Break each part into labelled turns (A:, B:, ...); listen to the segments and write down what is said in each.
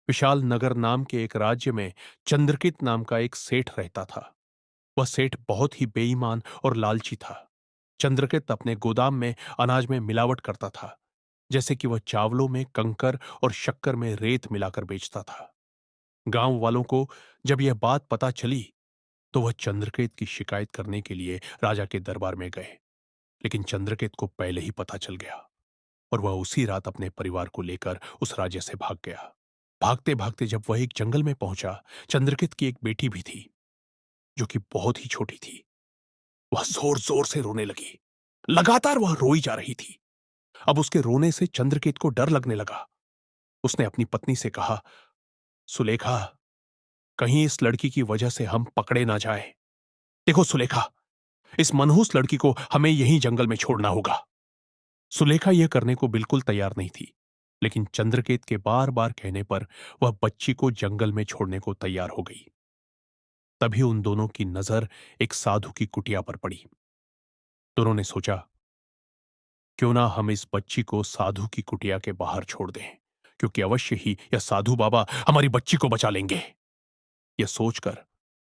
A: विशाल नगर नाम के एक राज्य में चंद्रकित नाम का एक सेठ रहता था। वह सेठ बहुत ही बेईमान और लालची था। चंद्रकित अपने गोदाम में अनाज में मिलावट करता था, जैसे कि वह चावलों में कंकर और शक्कर में रेत मिलाकर बेचता था। गांव वालों को जब यह बात पता चली तो वह चंद्रकेत की शिकायत करने के लिए राजा के दरबार में गए। लेकिन चंद्रकेत को पहले ही पता चल गया और वह उसी रात अपने परिवार को लेकर उस राज्य से भाग गया। भागते भागते जब वह एक जंगल में पहुंचा, चंद्रकेत की एक बेटी भी थी जो कि बहुत ही छोटी थी। वह जोर जोर से रोने लगी। लगातार वह रोई जा रही थी। अब उसके रोने से चंद्रकेत को डर लगने लगा। उसने अपनी पत्नी से कहा, सुलेखा, कहीं इस लड़की की वजह से हम पकड़े ना जाए। देखो सुलेखा, इस मनहूस लड़की को हमें यहीं जंगल में छोड़ना होगा। सुलेखा यह करने को बिल्कुल तैयार नहीं थी, लेकिन चंद्रकेत के बार बार कहने पर वह बच्ची को जंगल में छोड़ने को तैयार हो गई। तभी उन दोनों की नजर एक साधु की कुटिया पर पड़ी। दोनों ने सोचा, क्यों ना हम इस बच्ची को साधु की कुटिया के बाहर छोड़ दें, क्योंकि अवश्य ही यह साधु बाबा हमारी बच्ची को बचा लेंगे। यह सोचकर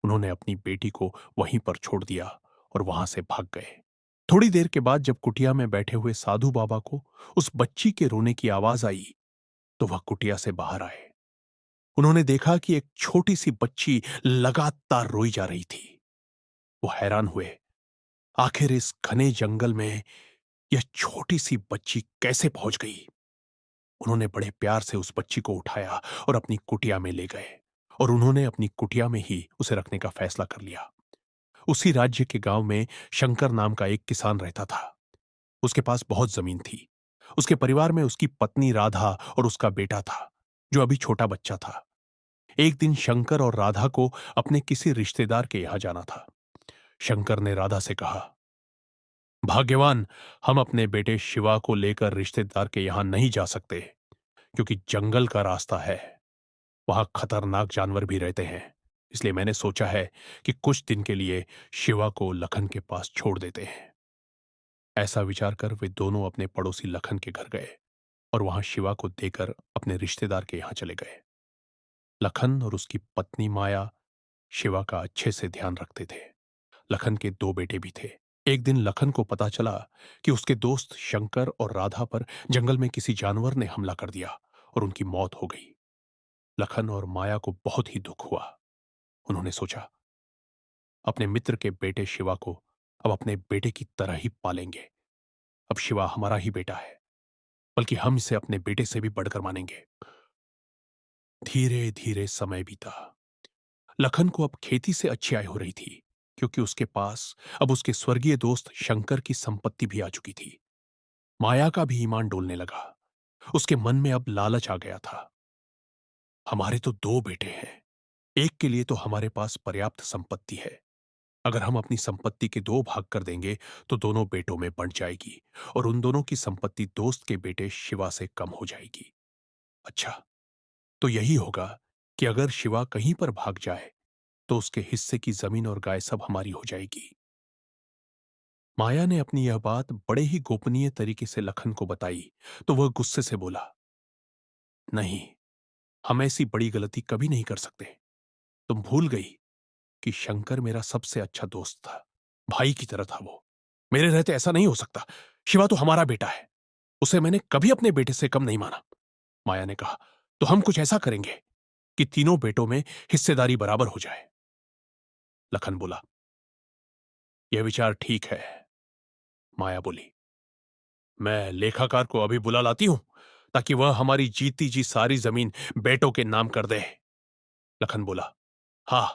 A: उन्होंने अपनी बेटी को वहीं पर छोड़ दिया और वहां से भाग गए। थोड़ी देर के बाद जब कुटिया में बैठे हुए साधु बाबा को उस बच्ची के रोने की आवाज आई तो वह कुटिया से बाहर आए। उन्होंने देखा कि एक छोटी सी बच्ची लगातार रोई जा रही थी। वो हैरान हुए, आखिर इस घने जंगल में यह छोटी सी बच्ची कैसे पहुंच गई। उन्होंने बड़े प्यार से उस बच्ची को उठाया और अपनी कुटिया में ले गए और उन्होंने अपनी कुटिया में ही उसे रखने का फैसला कर लिया। उसी राज्य के गांव में शंकर नाम का एक किसान रहता था। उसके पास बहुत जमीन थी। उसके परिवार में उसकी पत्नी राधा और उसका बेटा था, जो अभी छोटा बच्चा था। एक दिन शंकर और राधा को अपने किसी रिश्तेदार के यहां जाना था। शंकर ने राधा से कहा, भाग्यवान, हम अपने बेटे शिवा को लेकर रिश्तेदार के यहां नहीं जा सकते, क्योंकि जंगल का रास्ता है। वहां खतरनाक जानवर भी रहते हैं। इसलिए मैंने सोचा है कि कुछ दिन के लिए शिवा को लखन के पास छोड़ देते हैं। ऐसा विचार कर वे दोनों अपने पड़ोसी लखन के घर गए और वहां शिवा को देकर अपने रिश्तेदार के यहां चले गए। लखन और उसकी पत्नी माया शिवा का अच्छे से ध्यान रखते थे। लखन के दो बेटे भी थे। एक दिन लखन को पता चला कि उसके दोस्त शंकर और राधा पर जंगल में किसी जानवर ने हमला कर दिया और उनकी मौत हो गई। लखन और माया को बहुत ही दुख हुआ। उन्होंने सोचा, अपने मित्र के बेटे शिवा को अब अपने बेटे की तरह ही पालेंगे। अब शिवा हमारा ही बेटा है, बल्कि हम इसे अपने बेटे से भी बढ़कर मानेंगे। धीरे धीरे समय बीता। लखन को अब खेती से अच्छी आय हो रही थी, क्योंकि उसके पास अब उसके स्वर्गीय दोस्त शंकर की संपत्ति भी आ चुकी थी। माया का भी ईमान डोलने लगा। उसके मन में अब लालच आ गया था। हमारे तो दो बेटे हैं, एक के लिए तो हमारे पास पर्याप्त संपत्ति है। अगर हम अपनी संपत्ति के दो भाग कर देंगे तो दोनों बेटों में बंट जाएगी और उन दोनों की संपत्ति दोस्त के बेटे शिवा से कम हो जाएगी। अच्छा, तो यही होगा कि अगर शिवा कहीं पर भाग जाए तो उसके हिस्से की जमीन और गाय सब हमारी हो जाएगी। माया ने अपनी यह बात बड़े ही गोपनीय तरीके से लखन को बताई तो वह गुस्से से बोला, नहीं, हम ऐसी बड़ी गलती कभी नहीं कर सकते। तुम भूल गई कि शंकर मेरा सबसे अच्छा दोस्त था, भाई की तरह था वो। मेरे रहते ऐसा नहीं हो सकता। शिवा तो हमारा बेटा है, उसे मैंने कभी अपने बेटे से कम नहीं माना। माया ने कहा, तो हम कुछ ऐसा करेंगे कि तीनों बेटों में हिस्सेदारी बराबर हो जाए। लखन बोला, यह विचार ठीक है। माया बोली, मैं लेखाकार को अभी बुला लाती हूं ताकि वह हमारी जीती जी सारी जमीन बेटों के नाम कर दे। लखन बोला, हां,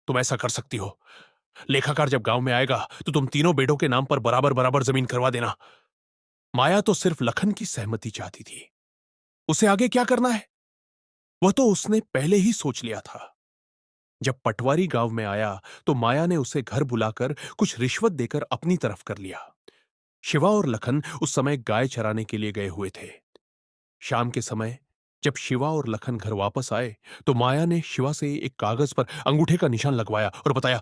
A: तुम ऐसा कर सकती हो। लेखाकार जब गांव में आएगा तो तुम तीनों बेटों के नाम पर बराबर बराबर जमीन करवा देना। माया तो सिर्फ लखन की सहमति चाहती थी। उसे आगे क्या करना है वह तो उसने पहले ही सोच लिया था। जब पटवारी गांव में आया तो माया ने उसे घर बुलाकर कुछ रिश्वत देकर अपनी तरफ कर लिया। शिवा और लखन उस समय गाय चराने के लिए गए हुए थे। शाम के समय जब शिवा और लखन घर वापस आए तो माया ने शिवा से एक कागज पर अंगूठे का निशान लगवाया और बताया,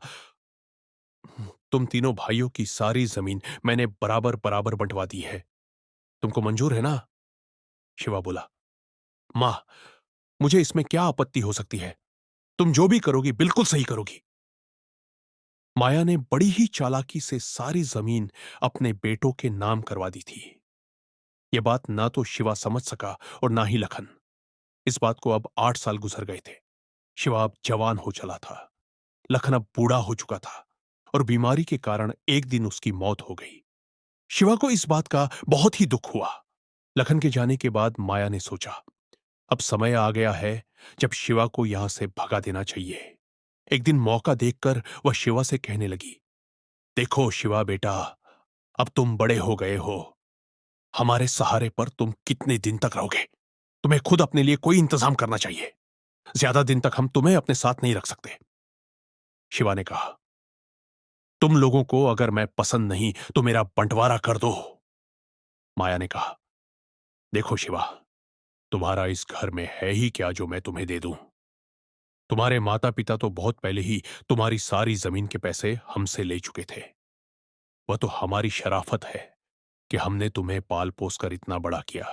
A: तुम तीनों भाइयों की सारी जमीन मैंने बराबर बराबर बंटवा दी है। तुमको मंजूर है ना? शिवा बोला, मां, मुझे इसमें क्या आपत्ति हो सकती है? तुम जो भी करोगी बिल्कुल सही करोगी। माया ने बड़ी ही चालाकी से सारी जमीन अपने बेटों के नाम करवा दी थी। यह बात ना तो शिवा समझ सका और ना ही लखन। इस बात को अब 8 साल गुजर गए थे। शिवा अब जवान हो चला था। लखन अब बूढ़ा हो चुका था और बीमारी के कारण एक दिन उसकी मौत हो गई। शिवा को इस बात का बहुत ही दुख हुआ। लखन के जाने के बाद माया ने सोचा, अब समय आ गया है जब शिवा को यहां से भगा देना चाहिए। एक दिन मौका देखकर वह शिवा से कहने लगी, देखो शिवा बेटा, अब तुम बड़े हो गए हो। हमारे सहारे पर तुम कितने दिन तक रहोगे? तुम्हें खुद अपने लिए कोई इंतजाम करना चाहिए। ज्यादा दिन तक हम तुम्हें अपने साथ नहीं रख सकते। शिवा ने कहा, तुम लोगों को अगर मैं पसंद नहीं तो मेरा बंटवारा कर दो। माया ने कहा, देखो शिवा, तुम्हारा इस घर में है ही क्या जो मैं तुम्हें दे दूं? तुम्हारे माता पिता तो बहुत पहले ही तुम्हारी सारी जमीन के पैसे हमसे ले चुके थे। वह तो हमारी शराफत है कि हमने तुम्हें पाल पोस कर इतना बड़ा किया,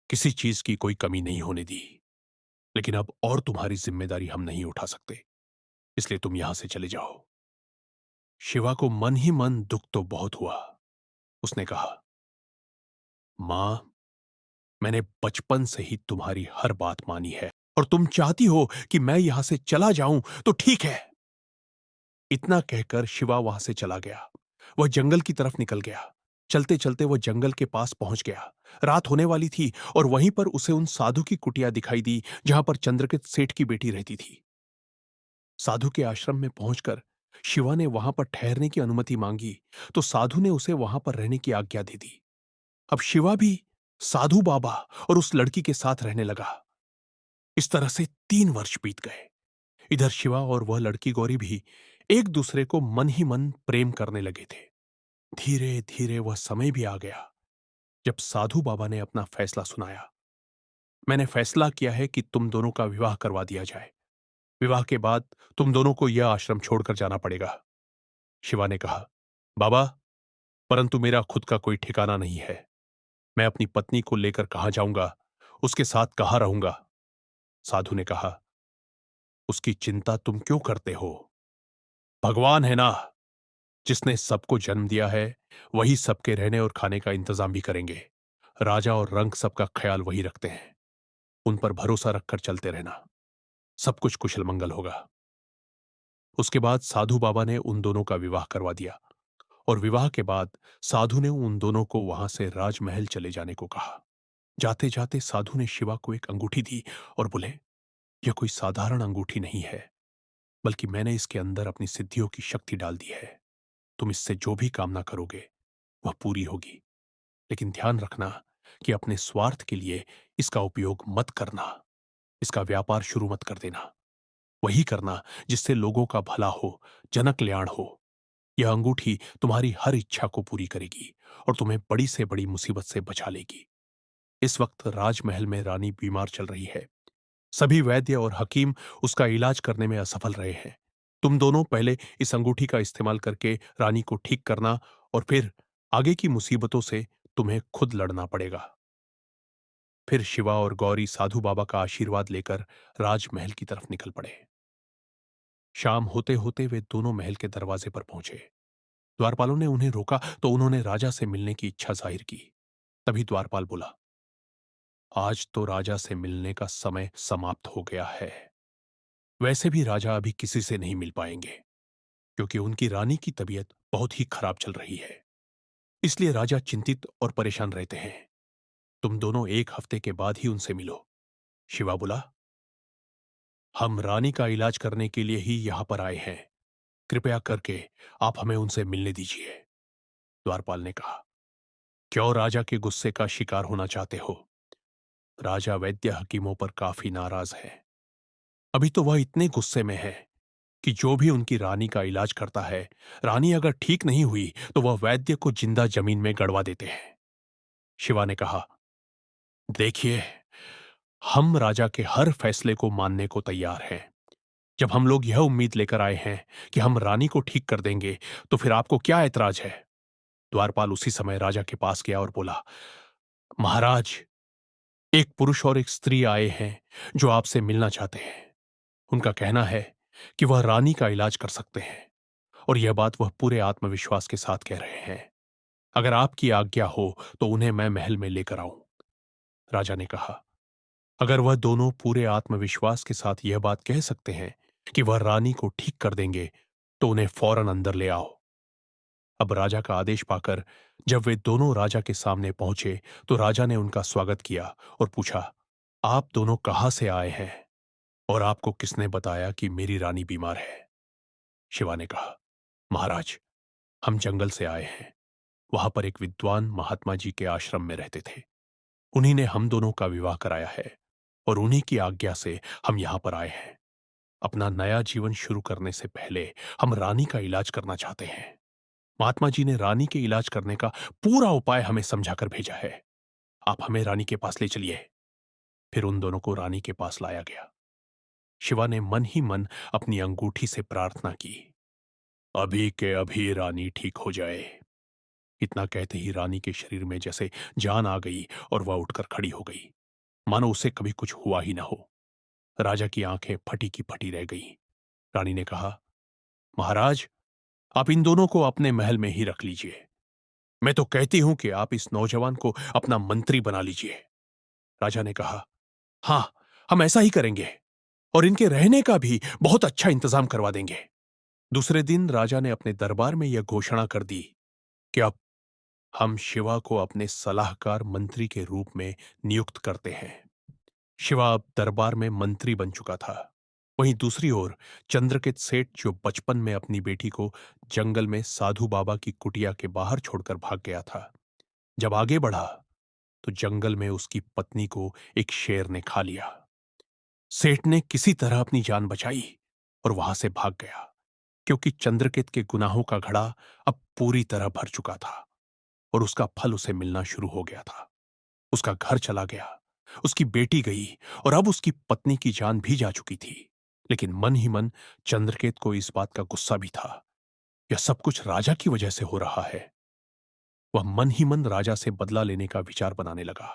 A: किसी चीज की कोई कमी नहीं होने दी। लेकिन अब और तुम्हारी जिम्मेदारी हम नहीं उठा सकते, इसलिए तुम यहां से चले जाओ। शिवा को मन ही मन दुख तो बहुत हुआ। उसने कहा, मां, मैंने बचपन से ही तुम्हारी हर बात मानी है और तुम चाहती हो कि मैं यहां से चला जाऊं तो ठीक है। इतना कहकर शिवा वहां से चला गया। वह जंगल की तरफ निकल गया। चलते चलते वह जंगल के पास पहुंच गया। रात होने वाली थी और वहीं पर उसे उन साधु की कुटिया दिखाई दी जहां पर चंद्रकित सेठ की बेटी रहती थी। साधु के आश्रम में पहुंचकर शिवा ने वहां पर ठहरने की अनुमति मांगी तो साधु ने उसे वहां पर रहने की आज्ञा दे दी। अब शिवा भी साधु बाबा और उस लड़की के साथ रहने लगा। इस तरह से 3 वर्ष बीत गए। इधर शिवा और वह लड़की गौरी भी एक दूसरे को मन ही मन प्रेम करने लगे थे। धीरे धीरे वह समय भी आ गया जब साधु बाबा ने अपना फैसला सुनाया। मैंने फैसला किया है कि तुम दोनों का विवाह करवा दिया जाए। विवाह के बाद तुम दोनों को यह आश्रम छोड़कर जाना पड़ेगा। शिवा ने कहा, बाबा, परंतु मेरा खुद का कोई ठिकाना नहीं है। मैं अपनी पत्नी को लेकर कहां जाऊंगा, उसके साथ कहां रहूंगा? साधु ने कहा, उसकी चिंता तुम क्यों करते हो? भगवान है ना, जिसने सबको जन्म दिया है वही सबके रहने और खाने का इंतजाम भी करेंगे। राजा और रंक सबका ख्याल वही रखते हैं। उन पर भरोसा रखकर चलते रहना, सब कुछ कुशल मंगल होगा। उसके बाद साधु बाबा ने उन दोनों का विवाह करवा दिया और विवाह के बाद साधु ने उन दोनों को वहां से राजमहल चले जाने को कहा। जाते जाते साधु ने शिवा को एक अंगूठी दी और बोले, यह कोई साधारण अंगूठी नहीं है, बल्कि मैंने इसके अंदर अपनी सिद्धियों की शक्ति डाल दी है। तुम इससे जो भी कामना करोगे वह पूरी होगी। लेकिन ध्यान रखना कि अपने स्वार्थ के लिए इसका उपयोग मत करना। इसका व्यापार शुरू मत कर देना। वही करना जिससे लोगों का भला हो, जन कल्याण हो। यह अंगूठी तुम्हारी हर इच्छा को पूरी करेगी और तुम्हें बड़ी से बड़ी मुसीबत से बचा लेगी। इस वक्त राजमहल में रानी बीमार चल रही है। सभी वैद्य और हकीम उसका इलाज करने में असफल रहे हैं। तुम दोनों पहले इस अंगूठी का इस्तेमाल करके रानी को ठीक करना और फिर आगे की मुसीबतों से तुम्हें खुद लड़ना पड़ेगा। फिर शिवा और गौरी साधु बाबा का आशीर्वाद लेकर राजमहल की तरफ निकल पड़े। शाम होते होते वे दोनों महल के दरवाजे पर पहुंचे। द्वारपालों ने उन्हें रोका तो उन्होंने राजा से मिलने की इच्छा जाहिर की। तभी द्वारपाल बोला, आज तो राजा से मिलने का समय समाप्त हो गया है। वैसे भी राजा अभी किसी से नहीं मिल पाएंगे क्योंकि उनकी रानी की तबीयत बहुत ही खराब चल रही है। इसलिए राजा चिंतित और परेशान रहते हैं। तुम दोनों 1 हफ्ते के बाद ही उनसे मिलो। शिवा बोला, हम रानी का इलाज करने के लिए ही यहां पर आए हैं। कृपया करके आप हमें उनसे मिलने दीजिए। द्वारपाल ने कहा, क्यों राजा के गुस्से का शिकार होना चाहते हो? राजा वैद्य हकीमों पर काफी नाराज है। अभी तो वह इतने गुस्से में है कि जो भी उनकी रानी का इलाज करता है, रानी अगर ठीक नहीं हुई तो वह वैद्य को जिंदा जमीन में गड़वा देते हैं। शिवा ने कहा, देखिए, हम राजा के हर फैसले को मानने को तैयार हैं। जब हम लोग यह उम्मीद लेकर आए हैं कि हम रानी को ठीक कर देंगे तो फिर आपको क्या ऐतराज है? द्वारपाल उसी समय राजा के पास गया और बोला, महाराज, एक पुरुष और एक स्त्री आए हैं जो आपसे मिलना चाहते हैं। उनका कहना है कि वह रानी का इलाज कर सकते हैं, और यह बात वह पूरे आत्मविश्वास के साथ कह रहे हैं। अगर आपकी आज्ञा हो तो उन्हें मैं महल में लेकर आऊं। राजा ने कहा, अगर वह दोनों पूरे आत्मविश्वास के साथ यह बात कह सकते हैं कि वह रानी को ठीक कर देंगे, तो उन्हें फौरन अंदर ले आओ। अब राजा का आदेश पाकर जब वे दोनों राजा के सामने पहुंचे, तो राजा ने उनका स्वागत किया और पूछा, आप दोनों कहां से आए हैं और आपको किसने बताया कि मेरी रानी बीमार है? शिवा ने कहा, महाराज, हम जंगल से आए हैं। वहां पर एक विद्वान महात्मा जी के आश्रम में रहते थे। उन्हीं ने हम दोनों का विवाह कराया है, और उन्हीं की आज्ञा से हम यहां पर आए हैं। अपना नया जीवन शुरू करने से पहले हम रानी का इलाज करना चाहते हैं। महात्मा जी ने रानी के इलाज करने का पूरा उपाय हमें समझाकर भेजा है। आप हमें रानी के पास ले चलिए। फिर उन दोनों को रानी के पास लाया गया। शिवा ने मन ही मन अपनी अंगूठी से प्रार्थना की, अभी के अभी रानी ठीक हो जाए। इतना कहते ही रानी के शरीर में जैसे जान आ गई और वह उठकर खड़ी हो गई, मानो उसे कभी कुछ हुआ ही ना हो। राजा की आंखें फटी की फटी रह गईं। रानी ने कहा, महाराज, आप इन दोनों को अपने महल में ही रख लीजिए। मैं तो कहती हूं कि आप इस नौजवान को अपना मंत्री बना लीजिए। राजा ने कहा, हां, हम ऐसा ही करेंगे, और इनके रहने का भी बहुत अच्छा इंतजाम करवा देंगे। दूसरे दिन राजा ने अपने दरबार में यह घोषणा कर दी कि अब हम शिवा को अपने सलाहकार मंत्री के रूप में नियुक्त करते हैं। शिवा अब दरबार में मंत्री बन चुका था। वहीं दूसरी ओर चंद्रकित सेठ, जो बचपन में अपनी बेटी को जंगल में साधु बाबा की कुटिया के बाहर छोड़कर भाग गया था, जब आगे बढ़ा तो जंगल में उसकी पत्नी को एक शेर ने खा लिया। सेठ ने किसी तरह अपनी जान बचाई और वहां से भाग गया, क्योंकि चंद्रकित के गुनाहों का घड़ा अब पूरी तरह भर चुका था और उसका फल उसे मिलना शुरू हो गया था। उसका घर चला गया, उसकी बेटी गई, और अब उसकी पत्नी की जान भी जा चुकी थी। लेकिन मन ही मन चंद्रकेत को इस बात का गुस्सा भी था, यह सब कुछ राजा की वजह से हो रहा है। वह मन ही मन राजा से बदला लेने का विचार बनाने लगा।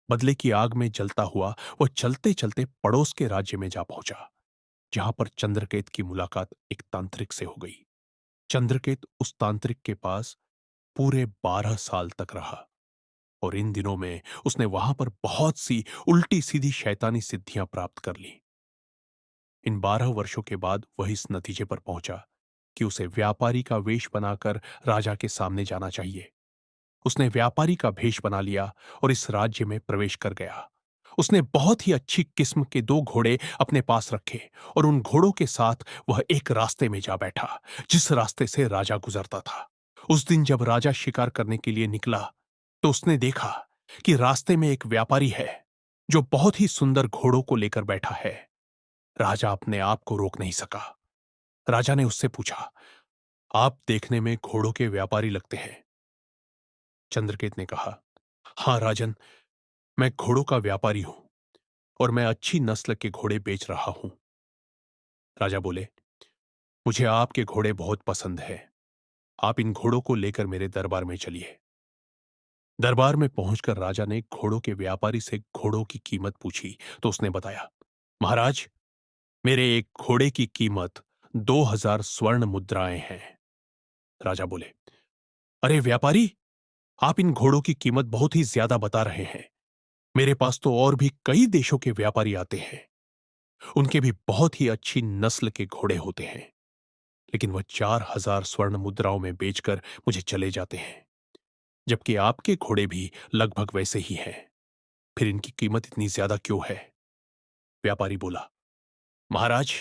A: बदले की आग में जलता हुआ वह चलते चलते पड़ोस के राज्य में जा पहुंचा, जहां पर चंद्रकेत की मुलाकात एक तांत्रिक से हो गई। चंद्रकेत उस तांत्रिक के पास पूरे 12 साल तक रहा, और इन दिनों में उसने वहां पर बहुत सी उल्टी सीधी शैतानी सिद्धियां प्राप्त कर ली। इन 12 वर्षों के बाद वह इस नतीजे पर पहुंचा कि उसे व्यापारी का वेश बनाकर राजा के सामने जाना चाहिए। उसने व्यापारी का भेष बना लिया और इस राज्य में प्रवेश कर गया। उसने बहुत ही अच्छी किस्म के 2 घोड़े अपने पास रखे, और उन घोड़ों के साथ वह एक रास्ते में जा बैठा, जिस रास्ते से राजा गुजरता था। उस दिन जब राजा शिकार करने के लिए निकला, तो उसने देखा कि रास्ते में एक व्यापारी है जो बहुत ही सुंदर घोड़ों को लेकर बैठा है। राजा अपने आप को रोक नहीं सका। राजा ने उससे पूछा, आप देखने में घोड़ों के व्यापारी लगते हैं। चंद्रकेत ने कहा, हां राजन, मैं घोड़ों का व्यापारी हूं, और मैं अच्छी नस्ल के घोड़े बेच रहा हूं। राजा बोले, मुझे आपके घोड़े बहुत पसंद है। आप इन घोड़ों को लेकर मेरे दरबार में चलिए। दरबार में पहुंचकर राजा ने घोड़ों के व्यापारी से घोड़ों की कीमत पूछी, तो उसने बताया, महाराज, मेरे एक घोड़े की कीमत 2000 स्वर्ण मुद्राएं हैं। राजा बोले, अरे व्यापारी, आप इन घोड़ों की कीमत बहुत ही ज्यादा बता रहे हैं। मेरे पास तो और भी कई देशों के व्यापारी आते हैं, उनके भी बहुत ही अच्छी नस्ल के घोड़े होते हैं, लेकिन वह 4000 स्वर्ण मुद्राओं में बेचकर मुझे चले जाते हैं, जबकि आपके घोड़े भी लगभग वैसे ही हैं। फिर इनकी कीमत इतनी ज्यादा क्यों है? व्यापारी बोला, महाराज,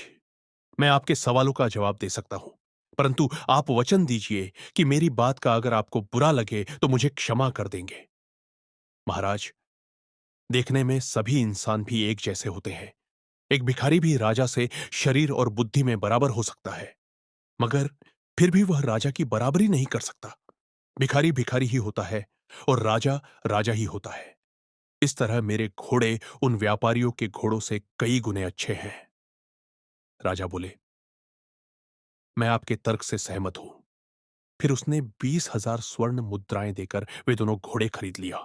A: मैं आपके सवालों का जवाब दे सकता हूं, परंतु आप वचन दीजिए कि मेरी बात का अगर आपको बुरा लगे तो मुझे क्षमा कर देंगे। महाराज, देखने में सभी इंसान भी एक जैसे होते हैं। एक भिखारी भी राजा से शरीर और बुद्धि में बराबर हो सकता है, मगर फिर भी वह राजा की बराबरी नहीं कर सकता। भिखारी भिखारी ही होता है और राजा राजा ही होता है। इस तरह मेरे घोड़े उन व्यापारियों के घोड़ों से कई गुने अच्छे हैं। राजा बोले, मैं आपके तर्क से सहमत हूं। फिर उसने 20,000 स्वर्ण मुद्राएं देकर वे दोनों घोड़े खरीद लिया।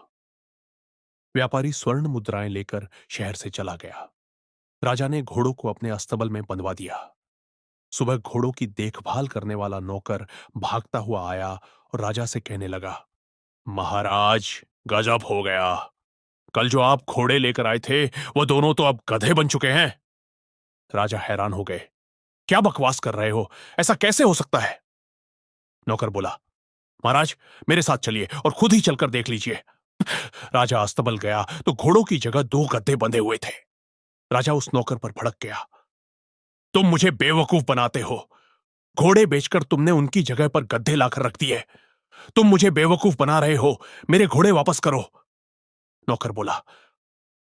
A: व्यापारी स्वर्ण मुद्राएं लेकर शहर से चला गया। राजा ने घोड़ों को अपने अस्तबल में बंधवा दिया। सुबह घोड़ों की देखभाल करने वाला नौकर भागता हुआ आया और राजा से कहने लगा, महाराज, गजब हो गया। कल जो आप घोड़े लेकर आए थे वो दोनों तो अब गधे बन चुके हैं। राजा हैरान हो गए। क्या बकवास कर रहे हो, ऐसा कैसे हो सकता है? नौकर बोला, महाराज, मेरे साथ चलिए और खुद ही चलकर देख लीजिए। राजा अस्तबल गया तो घोड़ों की जगह दो गधे बंधे हुए थे। राजा उस नौकर पर भड़क गया। तुम मुझे बेवकूफ बनाते हो। घोड़े बेचकर तुमने उनकी जगह पर गधे लाकर रख दिए। तुम मुझे बेवकूफ बना रहे हो। मेरे घोड़े वापस करो। नौकर बोला,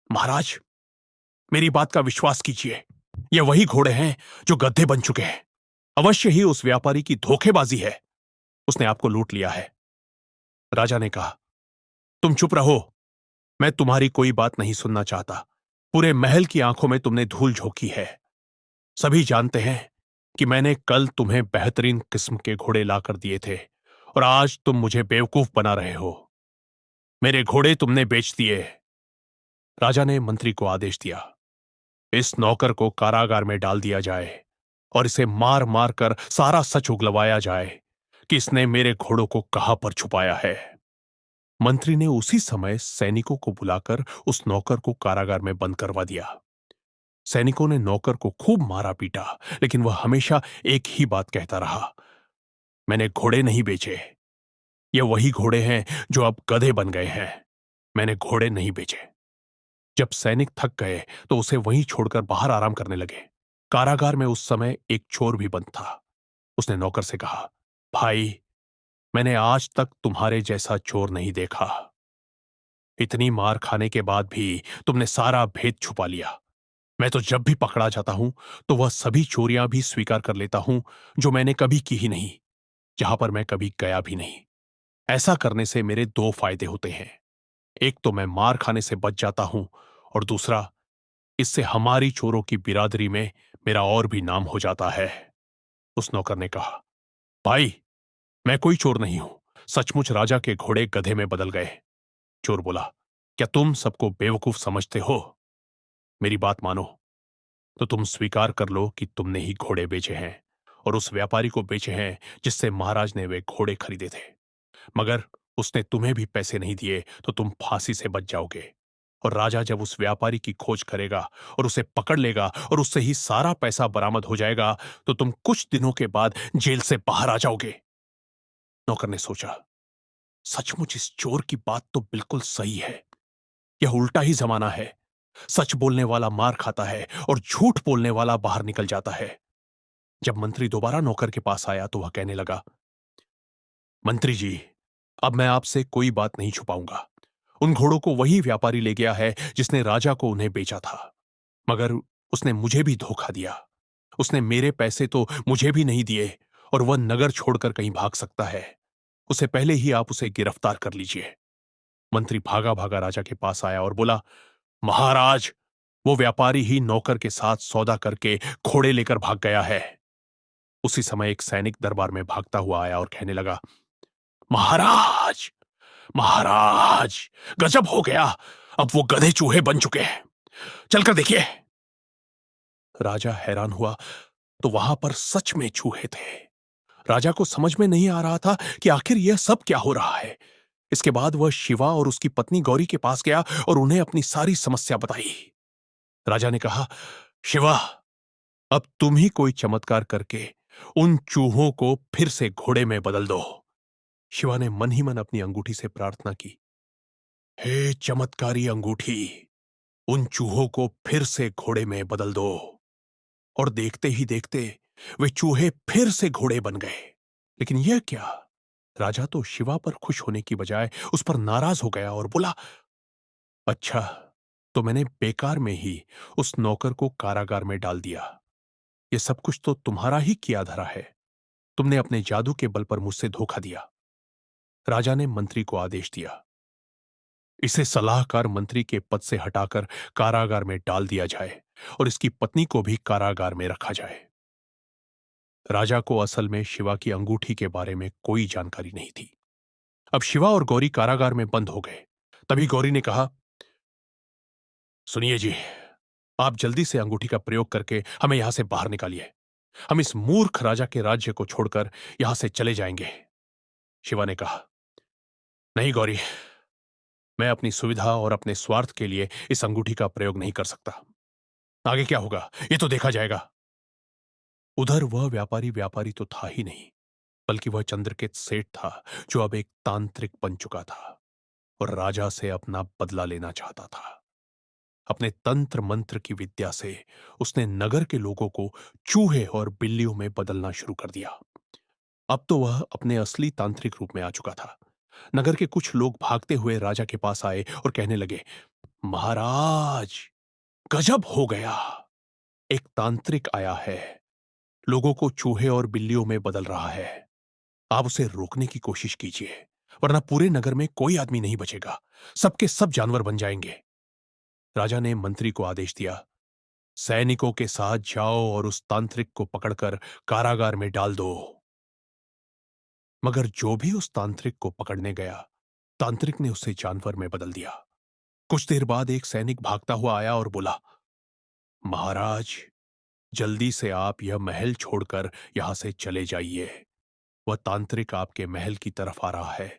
A: महाराज, मेरी बात का विश्वास कीजिए। ये वही घोड़े हैं जो गधे बन चुके हैं। अवश्य ही उस व्यापारी की धोखेबाजी है। उसने आपको लूट लिया है। राजा ने कहा, तुम चुप रहो। मैं तुम्हारी कोई बात नहीं सुनना चाहता। पूरे महल की आंखों में तुमने धूल झोंकी है। सभी जानते हैं कि मैंने कल तुम्हें बेहतरीन किस्म के घोड़े लाकर दिए थे और आज तुम मुझे बेवकूफ बना रहे हो। मेरे घोड़े तुमने बेच दिए। राजा ने मंत्री को आदेश दिया, इस नौकर को कारागार में डाल दिया जाए और इसे मार मार कर सारा सच उगलवाया जाए कि इसने मेरे घोड़ों को कहां पर छुपाया है। मंत्री ने उसी समय सैनिकों को बुलाकर उस नौकर को कारागार में बंद करवा दिया। सैनिकों ने नौकर को खूब मारा पीटा, लेकिन वह हमेशा एक ही बात कहता रहा, मैंने घोड़े नहीं बेचे। ये वही घोड़े हैं जो अब गधे बन गए हैं। मैंने घोड़े नहीं बेचे। जब सैनिक थक गए तो उसे वहीं छोड़कर बाहर आराम करने लगे। कारागार में उस समय एक चोर भी बंद था। उसने नौकर से कहा, भाई, मैंने आज तक तुम्हारे जैसा चोर नहीं देखा। इतनी मार खाने के बाद भी तुमने सारा भेद छुपा लिया। मैं तो जब भी पकड़ा जाता हूं तो वह सभी चोरियां भी स्वीकार कर लेता हूं जो मैंने कभी की ही नहीं, जहां पर मैं कभी गया भी नहीं। ऐसा करने से मेरे दो फायदे होते हैं। एक तो मैं मार खाने से बच जाता हूं और दूसरा, इससे हमारी चोरों की बिरादरी में मेरा और भी नाम हो जाता है। उस नौकर ने कहा, भाई, मैं कोई चोर नहीं हूं। सचमुच राजा के घोड़े गधे में बदल गए। चोर बोला, क्या तुम सबको बेवकूफ समझते हो? मेरी बात मानो तो तुम स्वीकार कर लो कि तुमने ही घोड़े बेचे हैं और उस व्यापारी को बेचे हैं जिससे महाराज ने वे घोड़े खरीदे थे। मगर उसने तुम्हें भी पैसे नहीं दिए तो तुम फांसी से बच जाओगे। और राजा जब उस व्यापारी की खोज करेगा और उसे पकड़ लेगा और उससे ही सारा पैसा बरामद हो जाएगा तो तुम कुछ दिनों के बाद जेल से बाहर आ जाओगे। नौकर ने सोचा, सचमुच इस चोर की बात तो बिल्कुल सही है। यह उल्टा ही जमाना है। सच बोलने वाला मार खाता है और झूठ बोलने वाला बाहर निकल जाता है। जब मंत्री दोबारा नौकर के पास आया तो वह कहने लगा, मंत्री जी, अब मैं आपसे कोई बात नहीं छुपाऊंगा। उन घोड़ों को वही व्यापारी ले गया है जिसने राजा को उन्हें बेचा था। मगर उसने मुझे भी धोखा दिया। उसने मेरे पैसे तो मुझे भी नहीं दिए और वह नगर छोड़कर कहीं भाग सकता है। उससे पहले ही आप उसे गिरफ्तार कर लीजिए। मंत्री भागा भागा राजा के पास आया और बोला, महाराज, वो व्यापारी ही नौकर के साथ सौदा करके घोड़े लेकर भाग गया है। उसी समय एक सैनिक दरबार में भागता हुआ आया और कहने लगा, महाराज, महाराज, गजब हो गया। अब वो गधे चूहे बन चुके हैं। चलकर देखिए। राजा हैरान हुआ तो वहां पर सच में चूहे थे। राजा को समझ में नहीं आ रहा था कि आखिर यह सब क्या हो रहा है। इसके बाद वह शिवा और उसकी पत्नी गौरी के पास गया और उन्हें अपनी सारी समस्या बताई। राजा ने कहा, शिवा, अब तुम ही कोई चमत्कार करके उन चूहों को फिर से घोड़े में बदल दो। शिवा ने मन ही मन अपनी अंगूठी से प्रार्थना की, हे चमत्कारी अंगूठी, उन चूहों को फिर से घोड़े में बदल दो। और देखते ही देखते वे चूहे फिर से घोड़े बन गए। लेकिन यह क्या? राजा तो शिवा पर खुश होने की बजाय उस पर नाराज हो गया और बोला, अच्छा, तो मैंने बेकार में ही उस नौकर को कारागार में डाल दिया। यह सब कुछ तो तुम्हारा ही किया धरा है। तुमने अपने जादू के बल पर मुझसे धोखा दिया। राजा ने मंत्री को आदेश दिया, इसे सलाहकार मंत्री के पद से हटाकर कारागार में डाल दिया जाए और इसकी पत्नी को भी कारागार में रखा जाए। राजा को असल में शिवा की अंगूठी के बारे में कोई जानकारी नहीं थी। अब शिवा और गौरी कारागार में बंद हो गए। तभी गौरी ने कहा, सुनिए जी, आप जल्दी से अंगूठी का प्रयोग करके हमें यहां से बाहर निकालिए। हम इस मूर्ख राजा के राज्य को छोड़कर यहां से चले जाएंगे। शिवा ने कहा, नहीं गौरी, मैं अपनी सुविधा और अपने स्वार्थ के लिए इस अंगूठी का प्रयोग नहीं कर सकता। आगे क्या होगा ये तो देखा जाएगा। उधर वह व्यापारी व्यापारी तो था ही नहीं, बल्कि वह चंद्रकेत सेठ था, जो अब एक तांत्रिक बन चुका था और राजा से अपना बदला लेना चाहता था। अपने तंत्र मंत्र की विद्या से उसने नगर के लोगों को चूहे और बिल्लियों में बदलना शुरू कर दिया। अब तो वह अपने असली तांत्रिक रूप में आ चुका था। नगर के कुछ लोग भागते हुए राजा के पास आए और कहने लगे, महाराज, गजब हो गया, एक तांत्रिक आया है, लोगों को चूहे और बिल्लियों में बदल रहा है। आप उसे रोकने की कोशिश कीजिए, वरना पूरे नगर में कोई आदमी नहीं बचेगा, सबके सब जानवर बन जाएंगे। राजा ने मंत्री को आदेश दिया, सैनिकों के साथ जाओ और उस तांत्रिक को पकड़कर कारागार में डाल दो। मगर जो भी उस तांत्रिक को पकड़ने गया, तांत्रिक ने उसे जानवर में बदल दिया। कुछ देर बाद एक सैनिक भागता हुआ आया और बोला, महाराज, जल्दी से आप यह महल छोड़कर यहां से चले जाइए। वह तांत्रिक आपके महल की तरफ आ रहा है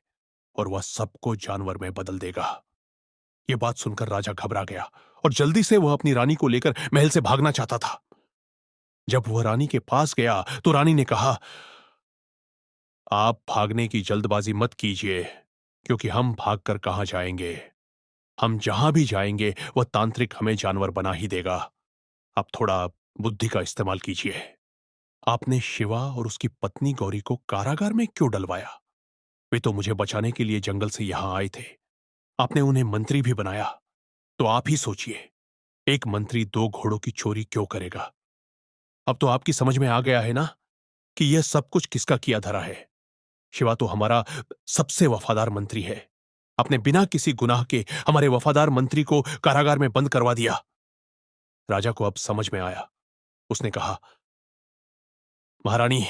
A: और वह सबको जानवर में बदल देगा। यह बात सुनकर राजा घबरा गया और जल्दी से वह अपनी रानी को लेकर महल से भागना चाहता था। जब वह रानी के पास गया तो रानी ने कहा, आप भागने की जल्दबाजी मत कीजिए, क्योंकि हम भागकर कहां जाएंगे। हम जहां भी जाएंगे वह तांत्रिक हमें जानवर बना ही देगा। आप थोड़ा बुद्धि का इस्तेमाल कीजिए। आपने शिवा और उसकी पत्नी गौरी को कारागार में क्यों डलवाया? वे तो मुझे बचाने के लिए जंगल से यहां आए थे। आपने उन्हें मंत्री भी बनाया, तो आप ही सोचिए, एक मंत्री दो घोड़ों की चोरी क्यों करेगा? अब तो आपकी समझ में आ गया है ना कि यह सब कुछ किसका किया धरा है। शिवा तो हमारा सबसे वफादार मंत्री है। आपने बिना किसी गुनाह के हमारे वफादार मंत्री को कारागार में बंद करवा दिया। राजा को अब समझ में आया। उसने कहा, महारानी,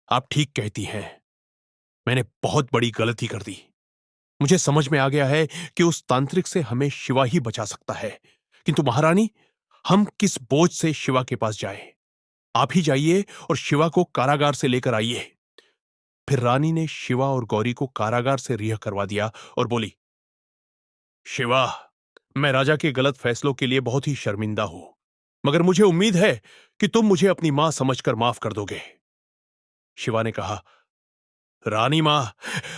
A: आप ठीक कहती हैं, मैंने बहुत बड़ी गलती कर दी। मुझे समझ में आ गया है कि उस तांत्रिक से हमें शिवा ही बचा सकता है। किंतु महारानी, हम किस बोझ से शिवा के पास जाएं? आप ही जाइए और शिवा को कारागार से लेकर आइए। फिर रानी ने शिवा और गौरी को कारागार से रिहा करवा दिया और बोली, शिवा, मैं राजा के गलत फैसलों के लिए बहुत ही शर्मिंदा हूं, मगर मुझे उम्मीद है कि तुम मुझे अपनी मां समझकर माफ कर दोगे। शिवा ने कहा, रानी मां,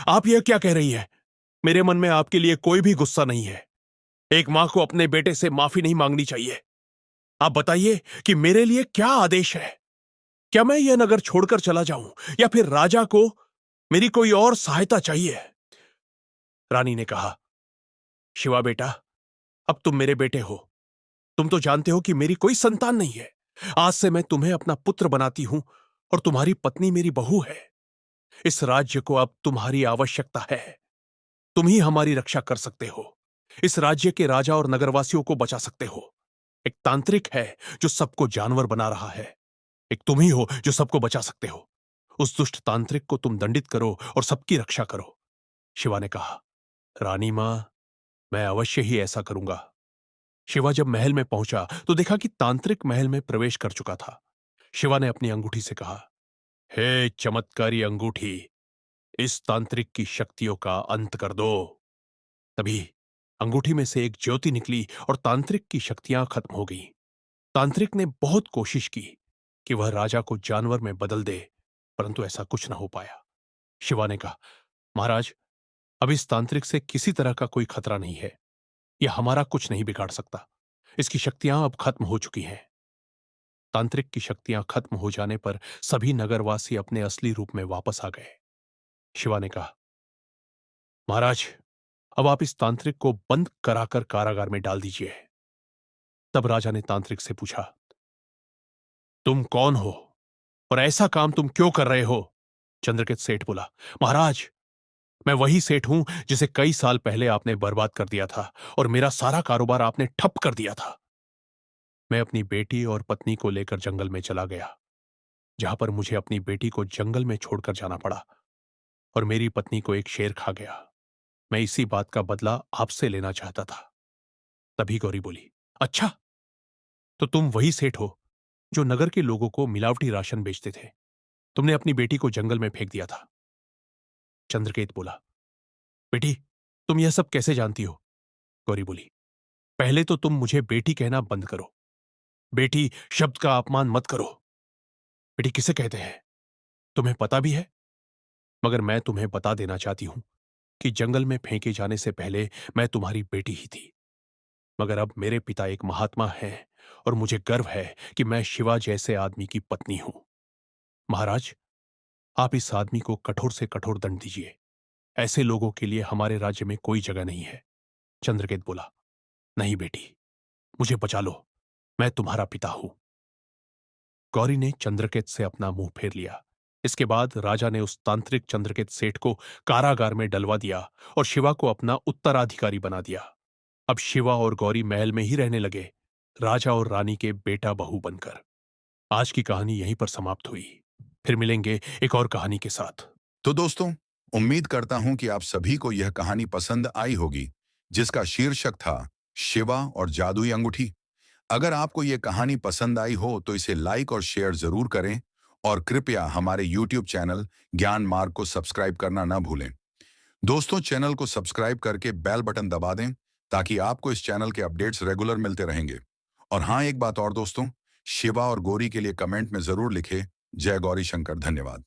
A: आप यह क्या कह रही है? मेरे मन में आपके लिए कोई भी गुस्सा नहीं है। एक मां को अपने बेटे से माफी नहीं मांगनी चाहिए। आप बताइए कि मेरे लिए क्या आदेश है? क्या मैं यह नगर छोड़कर चला जाऊं या फिर राजा को मेरी कोई और सहायता चाहिए? रानी ने कहा, शिवा बेटा, अब तुम मेरे बेटे हो। तुम तो जानते हो कि मेरी कोई संतान नहीं है। आज से मैं तुम्हें अपना पुत्र बनाती हूं और तुम्हारी पत्नी मेरी बहू है। इस राज्य को अब तुम्हारी आवश्यकता है। तुम ही हमारी रक्षा कर सकते हो। इस राज्य के राजा और नगरवासियों को बचा सकते हो। एक तांत्रिक है जो सबको जानवर बना रहा है। एक तुम ही हो जो सबको बचा सकते हो। उस दुष्ट तांत्रिक को तुम दंडित करो और सबकी रक्षा करो। शिवा ने कहा, रानी मां, मैं अवश्य ही ऐसा करूंगा। शिवा जब महल में पहुंचा तो देखा कि तांत्रिक महल में प्रवेश कर चुका था। शिवा ने अपनी अंगूठी से कहा, हे चमत्कारी अंगूठी, इस तांत्रिक की शक्तियों का अंत कर दो। तभी अंगूठी में से एक ज्योति निकली और तांत्रिक की शक्तियां खत्म हो गईं। तांत्रिक ने बहुत कोशिश की कि वह राजा को जानवर में बदल दे, परंतु ऐसा कुछ न हो पाया। शिवा ने कहा, महाराज, अब इस तांत्रिक से किसी तरह का कोई खतरा नहीं है। यह हमारा कुछ नहीं बिगाड़ सकता। इसकी शक्तियां अब खत्म हो चुकी हैं। तांत्रिक की शक्तियां खत्म हो जाने पर सभी नगरवासी अपने असली रूप में वापस आ गए। शिवा ने कहा, महाराज, अब आप इस तांत्रिक को बंद कराकर कारागार में डाल दीजिए। तब राजा ने तांत्रिक से पूछा, तुम कौन हो और ऐसा काम तुम क्यों कर रहे हो? चंद्रकेत सेठ बोला, महाराज, मैं वही सेठ हूं जिसे कई साल पहले आपने बर्बाद कर दिया था और मेरा सारा कारोबार आपने ठप कर दिया था। मैं अपनी बेटी और पत्नी को लेकर जंगल में चला गया, जहां पर मुझे अपनी बेटी को जंगल में छोड़कर जाना पड़ा और मेरी पत्नी को एक शेर खा गया। मैं इसी बात का बदला आपसे लेना चाहता था। तभी गौरी बोली, अच्छा, तो तुम वही सेठ हो जो नगर के लोगों को मिलावटी राशन बेचते थे। तुमने अपनी बेटी को जंगल में फेंक दिया था। चंद्रकेत बोला, बेटी, तुम यह सब कैसे जानती हो? गौरी बोली, पहले तो तुम मुझे बेटी कहना बंद करो। बेटी शब्द का अपमान मत करो। बेटी किसे कहते हैं तुम्हें पता भी है? मगर मैं तुम्हें बता देना चाहती हूं कि जंगल में फेंके जाने से पहले मैं तुम्हारी बेटी ही थी। मगर अब मेरे पिता एक महात्मा हैं और मुझे गर्व है कि मैं शिवा जैसे आदमी की पत्नी हूं। महाराज, आप इस आदमी को कठोर से कठोर दंड दीजिए। ऐसे लोगों के लिए हमारे राज्य में कोई जगह नहीं है। चंद्रकेत बोला, नहीं बेटी, मुझे बचा लो, मैं तुम्हारा पिता हूं। गौरी ने चंद्रकेत से अपना मुंह फेर लिया। इसके बाद राजा ने उस तांत्रिक चंद्रकेत सेठ को कारागार में डलवा दिया और शिवा को अपना उत्तराधिकारी बना दिया। अब शिवा और गौरी महल में ही रहने लगे, राजा और रानी के बेटा बहू बनकर। आज की कहानी यहीं पर समाप्त हुई। फिर मिलेंगे एक और कहानी के साथ।
B: तो दोस्तों, उम्मीद करता हूं कि आप सभी को यह कहानी पसंद आई होगी, जिसका शीर्षक था शिवा और जादुई अंगूठी। अगर आपको यह कहानी पसंद आई हो तो इसे लाइक और शेयर जरूर करें और कृपया हमारे YouTube चैनल ज्ञान मार्ग को सब्सक्राइब करना ना भूलें। दोस्तों, चैनल को सब्सक्राइब करके बेल बटन दबा दें ताकि आपको इस चैनल के अपडेट्स रेगुलर मिलते रहेंगे। और हाँ, एक बात और दोस्तों, शिवा और गौरी के लिए कमेंट में जरूर लिखें, जय गौरी शंकर। धन्यवाद।